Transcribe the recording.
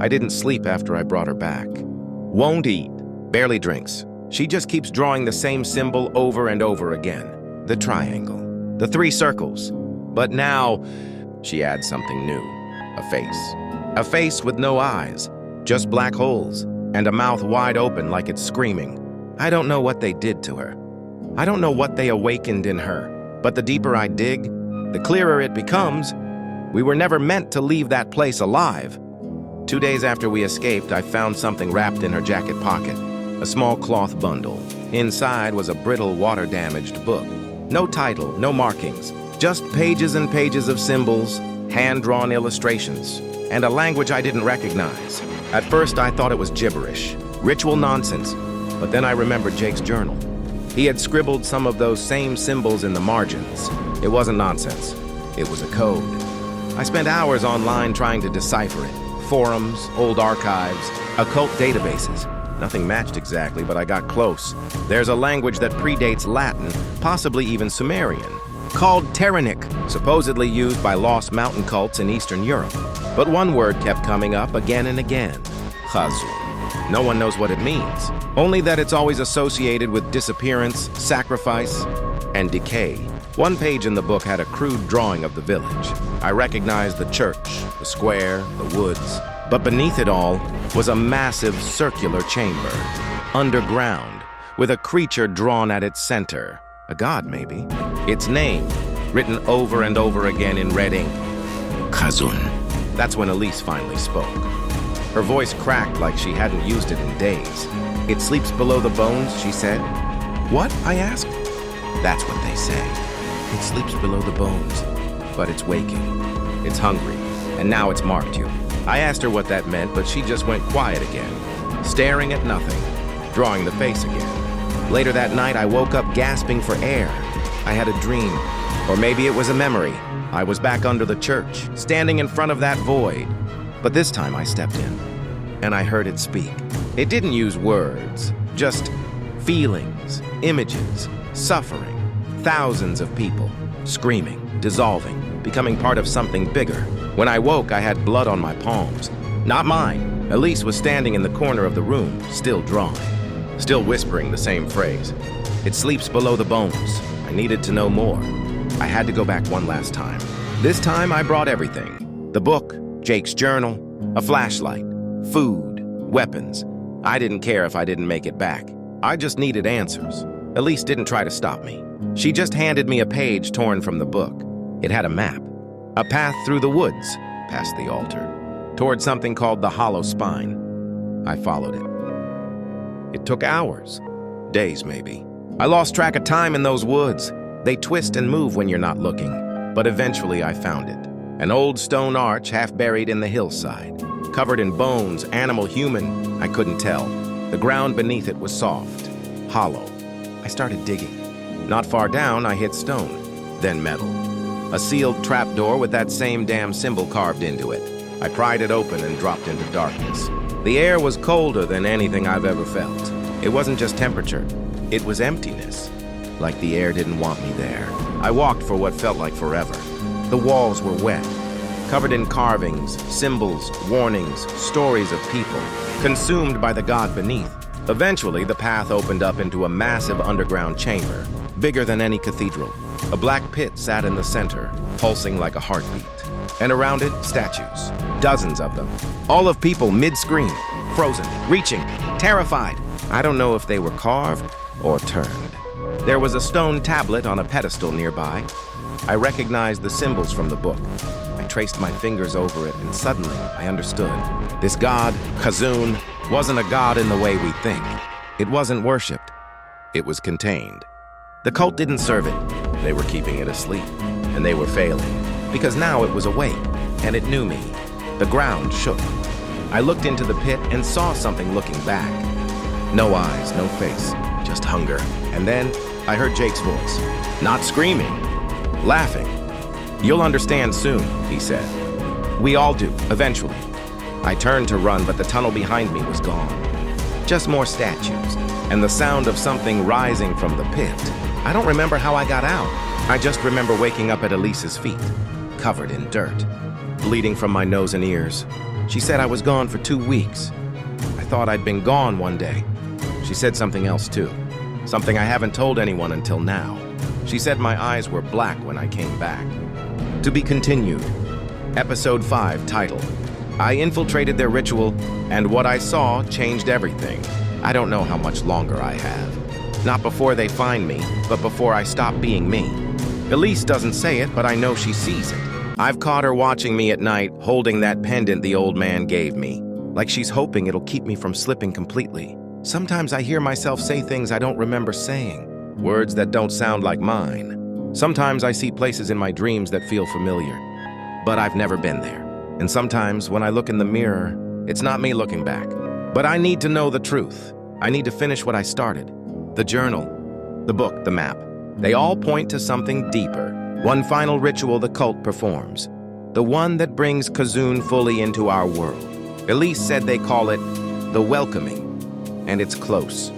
I didn't sleep after I brought her back. Won't eat, barely drinks. She just keeps drawing the same symbol over and over again. The triangle, the 3 circles. But now, she adds something new. A face. A face with no eyes, just black holes, and a mouth wide open like it's screaming. I don't know what they did to her. I don't know what they awakened in her. But the deeper I dig, the clearer it becomes. We were never meant to leave that place alive. 2 days after we escaped, I found something wrapped in her jacket pocket. A small cloth bundle. Inside was a brittle, water-damaged book. No title, no markings. Just pages and pages of symbols, hand-drawn illustrations, and a language I didn't recognize. At first, I thought it was gibberish, ritual nonsense, but then I remembered Jake's journal. He had scribbled some of those same symbols in the margins. It wasn't nonsense. It was a code. I spent hours online trying to decipher it. Forums, old archives, occult databases. Nothing matched exactly, but I got close. There's a language that predates Latin, possibly even Sumerian, called Terranic, supposedly used by lost mountain cults in Eastern Europe. But one word kept coming up again and again: Khazun. No one knows what it means, only that it's always associated with disappearance, sacrifice, and decay. One page in the book had a crude drawing of the village. I recognized the church, the square, the woods, but beneath it all was a massive circular chamber, underground, with a creature drawn at its center. A god, maybe. Its name, written over and over again in red ink: Khazun. That's when Elise finally spoke. Her voice cracked like she hadn't used it in days. It sleeps below the bones, she said. What? I asked. That's what they say. It sleeps below the bones, but it's waking. It's hungry, and now it's marked you. I asked her what that meant, but she just went quiet again, staring at nothing, drawing the face again. Later that night, I woke up gasping for air. I had a dream, or maybe it was a memory. I was back under the church, standing in front of that void. But this time I stepped in, and I heard it speak. It didn't use words, just feelings, images, suffering. Thousands of people, screaming, dissolving, becoming part of something bigger. When I woke, I had blood on my palms. Not mine. Elise was standing in the corner of the room, still drawing, still whispering the same phrase. It sleeps below the bones. I needed to know more. I had to go back one last time. This time I brought everything. The book, Jake's journal, a flashlight, food, weapons. I didn't care if I didn't make it back. I just needed answers. Elise didn't try to stop me. She just handed me a page torn from the book. It had a map, a path through the woods, past the altar, toward something called the Hollow Spine. I followed it. It took hours, days maybe. I lost track of time in those woods. They twist and move when you're not looking. But eventually I found it. An old stone arch half buried in the hillside, covered in bones, animal, human, I couldn't tell. The ground beneath it was soft, hollow. I started digging. Not far down, I hit stone, then metal. A sealed trapdoor with that same damn symbol carved into it. I pried it open and dropped into darkness. The air was colder than anything I've ever felt. It wasn't just temperature, it was emptiness. Like the air didn't want me there. I walked for what felt like forever. The walls were wet, covered in carvings, symbols, warnings, stories of people, consumed by the god beneath. Eventually, the path opened up into a massive underground chamber, bigger than any cathedral. A black pit sat in the center, pulsing like a heartbeat. And around it, statues, dozens of them. All of people mid-screen, frozen, reaching, terrified. I don't know if they were carved or turned. There was a stone tablet on a pedestal nearby. I recognized the symbols from the book. I traced my fingers over it, and suddenly I understood. This god, Khazun, wasn't a god in the way we think. It wasn't worshipped. It was contained. The cult didn't serve it. They were keeping it asleep, and they were failing, because now it was awake, and it knew me. The ground shook. I looked into the pit and saw something looking back. No eyes, no face, just hunger. And then I heard Jake's voice. Not screaming, laughing. "You'll understand soon," he said. "We all do, eventually." I turned to run, but the tunnel behind me was gone. Just more statues, and the sound of something rising from the pit. I don't remember how I got out. I just remember waking up at Elise's feet, covered in dirt, bleeding from my nose and ears. She said I was gone for 2 weeks. I thought I'd been gone one day. She said something else too. Something I haven't told anyone until now. She said my eyes were black when I came back. To be continued. Episode 5, title. I infiltrated their ritual, and what I saw changed everything. I don't know how much longer I have. Not before they find me, but before I stop being me. Elise doesn't say it, but I know she sees it. I've caught her watching me at night, holding that pendant the old man gave me, like she's hoping it'll keep me from slipping completely. Sometimes I hear myself say things I don't remember saying, words that don't sound like mine. Sometimes I see places in my dreams that feel familiar, but I've never been there. And sometimes when I look in the mirror, it's not me looking back. But I need to know the truth. I need to finish what I started. The journal, the book, the map. They all point to something deeper. One final ritual the cult performs. The one that brings Khazun fully into our world. Elise said they call it the welcoming. And it's close.